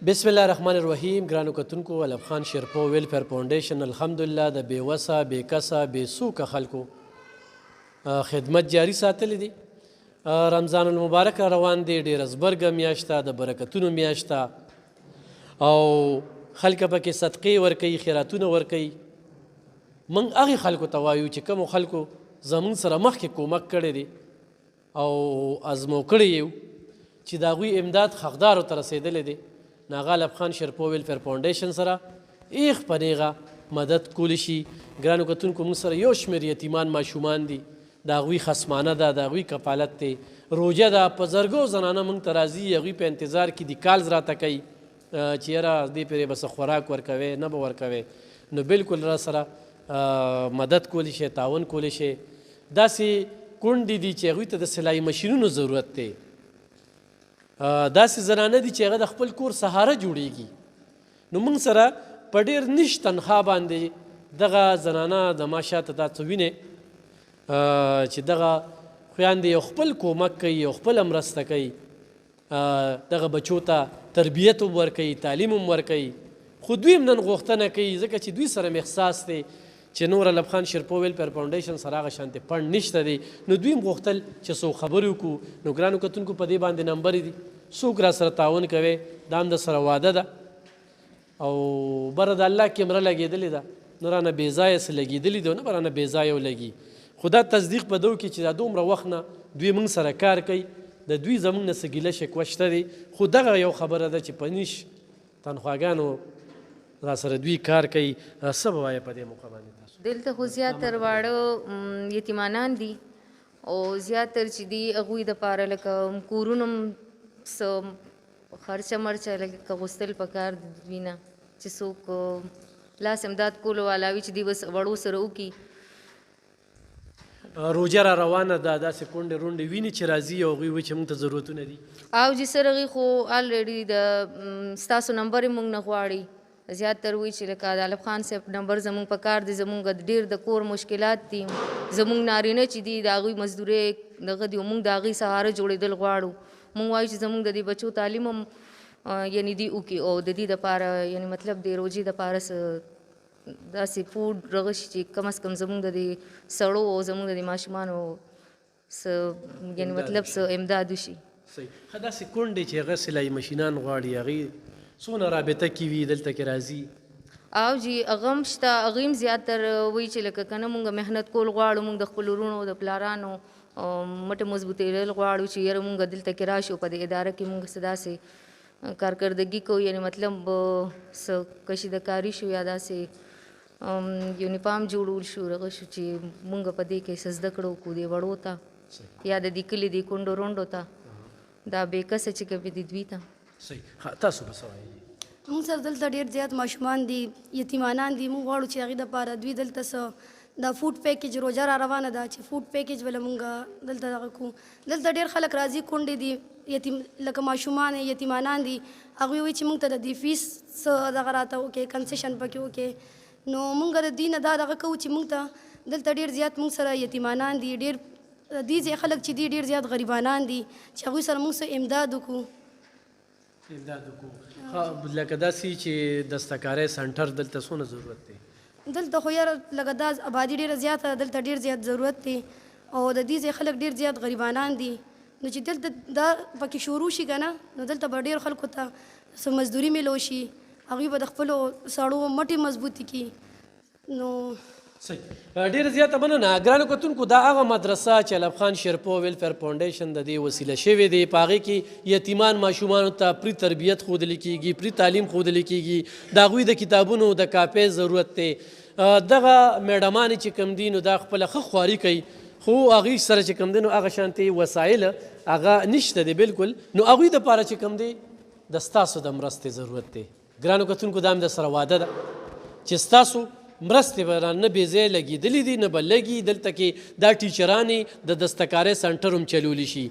بسم الله الرحمن الرحیم. ګرانو کتونکو، علب خان شیرپو ویلفیر فاونډیشن الحمدلله د بې وسه بې کسه بې سوکه خلکو خدمت جاری ساتلی دی. رمضان المبارک روان دی، ډېره زبرګه میاشت ده، د برکتونو میاشت ده او خلک پکې صدقې ورکوي، خیراتونه ورکوي. موږ هغې خلکو ته وایو چې کومو خلکو زموږ سره مخکې کومک کړی دی او ازمو کړی یو چې د هغوی امداد حقدارو ته رسېدلی دی، نو هغه علب خان شیرپو ویلفیر فاونډیشن سره ایغ په نیغه مدد کولی شي. ګرانو کتونکو، موږ سره یو شمېر یتیمان ماشومان دي، د هغوی خصمانه ده، د هغوی کفالت دی، روژه ده، په زرګو زنانه موږ ته راځي، هغوی په انتظار کې دي، کالز راته کوي چې یاره دې پرې به څه خوراک ورکوې نه به ورکوې. نو بلکل را سره مدد کولی شي، تعاون کولی شي. داسې کونډې دي چې هغوی ته د سلایي مشینونو ضرورت دی، داسې زنانه دي چې هغه د خپل کور سهاره جوړیږي. نو موږ سره په ډېر نیش تنخوا باندې دغه زنانه د ما شاته دا څه وینې چې دغه خویندې یو خپل کومک کوي، یو خپله مرسته کوي، دغه بچو ته تربیت هم ورکوي، تعلیم هم ورکوي. خو دوی هم نن غوښتنه کوي، ځکه چې دوی سره م احساس دی چې نور علب خان شیرپو ویلفیر فاونډیشن سره هغه شانتې فنډ نشته دی، نو دوی هم غوښتل چې څو خبرې وکړو. نو ګرانو کتونکو، په دې باندې نمبرې دي، څوک را سره تعاون کوي، دا هم د سره واده ده او بره د الله کیمره لګېدلې ده، نه رانه بې ځایه څه لګېدلي دي او نه به رانه بې ځایه ولګي. خو دا تصدیق په دو کې چې دا دومره وخت نه دوی موږ سره کار کوي، د دوی زموږ نه څه ګیله شکوه شته دی. خو دغه یو خبره ده چې په نیش تنخواګانو را سره دوی کار کوي. څه به وایه په دې موقع باندې تاسو؟ دلته خو زیاتر واړه یتیمانان دي او زیاتر چې دي هغوی دپاره لکه کورونه څه خرچه مرچه لکه غوښتل پکار د دوی نه چې څوک لاس امداد کولو والا وي چې دوی بس وړو سره وکړي. روژه را روانه ده، داسې کونډې رونډې ویني چې راځي او هغوی وایي چې موږ ته ضرورتونه دي. او جي سر هغې خو الریډي د ستاسو نمبر یې موږ نه غواړي، زیاتر وایي چې لکه د علب خان صاحب نمبر زموږ په کار دی، زموږ ډېر د کور مشکلات دي، زموږ نارینه چې دي د هغوی مزدورۍ دغه دي او موږ د هغوی سهاره جوړېدل غواړو. موږ وایو چې زموږ د دې بچو تعلیم هم یعنې دوی وکړي او د دې دپاره یعنې مطلب د روژې دپاره څه داسې فوډ رغه شي چې کم از کم زموږ د دې سړو او زموږ د دې ماشومانو څه یعنې مطلب څه امداد وشي. صحیح. ښه، داسې کونډې چې هغه سلایي مشینان غواړي، هغې څونه رابطه کې وي دلته کې راځي؟ او جی هغه هم شته، هغې هم زیاتر وایي چې لکه که نه مونږ محنت کول غواړو، مونږ د خپلو وروڼو د پلارانو مټې مضبوطېدل غواړو چې یاره مونږ دلته کې راشو، په دې اداره کې مونږ څه داسې کارکردګي کوو، یعنې مطلب څه کشیدکاري شو یا داسې یونیفارم جوړول شو، رغه شو چې مونږ په دې کې څه زده کړه وکړو دې وړو ته یا د دې کلي دې کونډو رونډو ته، دا بې کسه چې کوي دې دوی ته. صحیح. تاسو به څه وایي؟ موږ سره دلته ډېر زیات ماشومان دي، یتیمانان دي. موږ غواړو چې هغې دپاره دوی دلته څه دا فوډ پیکیج روژه را روانه ده چې فوډ پیکیج وله موږ دلته دغه کوو. دلته ډېر خلک راځي، کونډې دي، یتیم لکه ماشومان یتیمانان دي، هغوی وایي چې موږ ته د دې فیس څه دغه راته وکړي، کنسیشن پکې وکړي. نو موږ د دوی نه دا دغه کوو چې موږ ته دلته ډېر زیات موږ سره یتیمانان دي، ډېر دې ځای خلک چې دي ډېر زیات غریبانان دي چې هغوی سره موږ څه امداد وکړو. امداد وکړو. لکه داسې چې دستکارۍ سنټر دلته څونه ضرورت دی؟ دلته خو یاره لکه دا آبادي ډېره زیاته ده، دلته ډېر زیات ضرورت دی او د دې ځای خلک ډېر زیات غریبانان دي. نو چې دلته دا پکې شروع شي که نه، نو دلته به ډېر خلکو ته څه مزدوري میلو شي، هغوی به د خپلو سړو مټې مضبوطې کړي. نو صحیح. ډېره زیاته مننه. ګرانو کتونکو، دا هغه مدرسه چې علب خان شیرپو ویلفیر فاونډیشن د دې وسیله شوې دی، په هغې کې یتیمان ماشومانو ته پري تربیت ښودلی کېږي، پري تعلیم ښودلی کېږي، د هغوی د کتابونو د کاپۍ ضرورت دی. دغه میډمانې چې کوم دي نو دا خپله ښه خواري کوي، خو هغوی سره چې کوم دی نو هغه شانتې وسایل هغه نشته دی بلکل. نو هغوی دپاره چې کوم دی د ستاسو د مرستې ضرورت دی. ګرانو کتونکو، دا هم د سره واده ده چې ستاسو مرستې به نه بې ځایه لګېدلي دي نه به لګي. دلته کې دا ټیچرانې د دستکارۍ سنټر هم چلولی شي،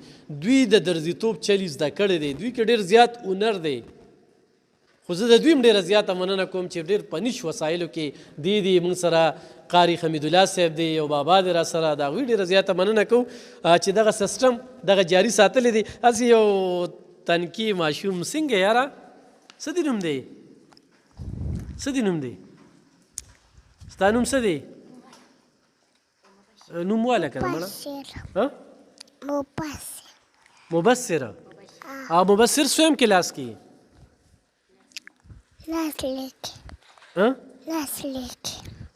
دوی د درزیتوب چل زده کړی دی، دوی کې ډېر زیات هنر دی. خو زه د دوی هم ډېره زیاته مننه کوم چې ډېر په نیش وسایلو کې دی موږ سره قاری حمیدالله صاحب دی او بابا دی را سره، د هغوی ډېره زیاته مننه کوو چې دغه سیسټم دغه جاري ساتلی دی. هسې یو تنکي ماشوم څنګه یاره څه دې نوم دی څه دې نوم دی ستا نوم څه دی نوم واله که نه مړه مبصره او مبصر سویم کلاس کې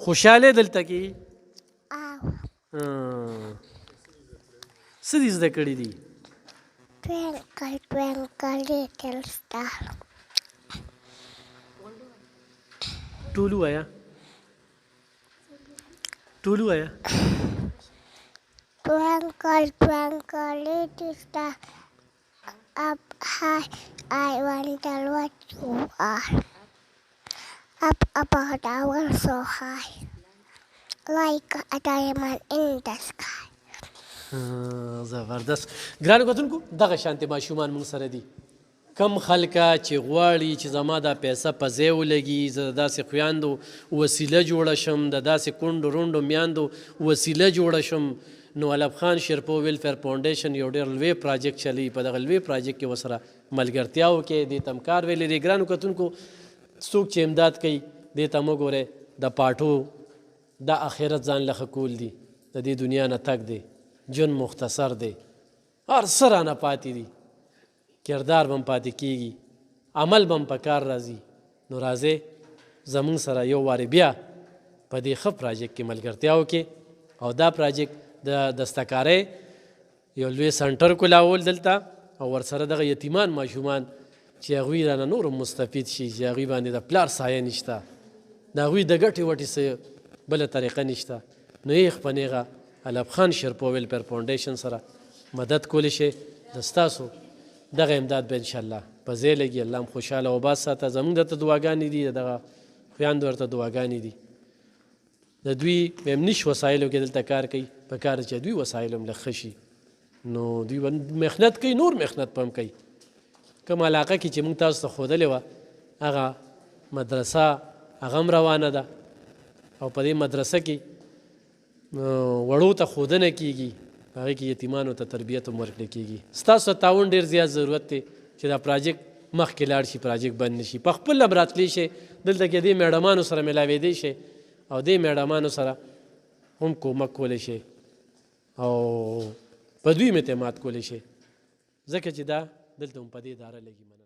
خوشحاله دلته کې څه دې زده کړي دي Twinkle, twinkle, little star. ټول ووایه ټول ووایه Twinkle, twinkle, little star. Up high, I wonder what you are. Up above the world so high, like a diamond in the sky. زبردست ګرانو کتونکو دغه شانتې ماشومان موږ سره دي کم خلکه چې غواړي چې زما دا پیسه په ځای ولګي زه د داسې خویاندو وسیله جوړه شم د داسې کونډو رونډو میاندو وسیله جوړه شم نو علب خان شیرپو ویلفیر فاونډیشن یو ډېر لوی پراجیکټ چلی په دغه لوی پراجیکټ کې ورسره ملګرتیا وکړئ دې ته هم کار ویلی دی ګرانو کتونکو څوک چې امداد کوي دې ته مه ګورئ د پاټو د آخرت ځان له ښه کول دي د دې دنیا نه تګ دی جون مختصر دی هر څه رانه پاتې دي کردار به هم پاتې کېږي عمل به هم په کار راځي نو راځئ زموږ سره یو وارې بیا په دې ښه پراجیکټ کې ملګرتیا وکړي او دا پراجیکټ د دستکارۍ یو لوی سنټر کلاول دلته او ورسره دغه یتیمان ماشومان چې هغوی رانه نور هم مستفید شي چې هغوی باندې د پلار سایه نشته د هغوی د ګټې وټې څه بله طریقه نشته نو یې خپنېغه علب خان شیرپو ویلفیر فاونډیشن سره مدد کولی شي د ستاسو دغه امداد به انشاءالله په ځای لګي الله هم خوشحاله او باز ساته زموږ درته دعاګانې دي دغه خویاندو ورته دعاګانې دي د دوی په امنیش وسایلو کې دلته کار کوي په کار چې دوی وسایل هم لږ ښه شي نو دوی محنت کوي نور محنت به هم کوي کوم علاقه کې چې موږ تاسو ته ښودلې وه هغه مدرسه هغه هم روانه ده او په دې مدرسه کې وړو ته ښودنه کېږي هغې کې یتیمانو ته تربیت هم ورکړی کېږي ستاسو تعاون ډېر زیات ضرورت دی چې دا پراجیکټ مخکې لاړ شي پراجیکټ بند نه شي په خپل هم راتلی شي دلته کې دې میډمانو سره میلاوېدی شي او دې میډمانو سره هم کومک کولی شي او په دوی هم اعتماد کولی شي ځکه چې دا دلته هم په دې اداره لګي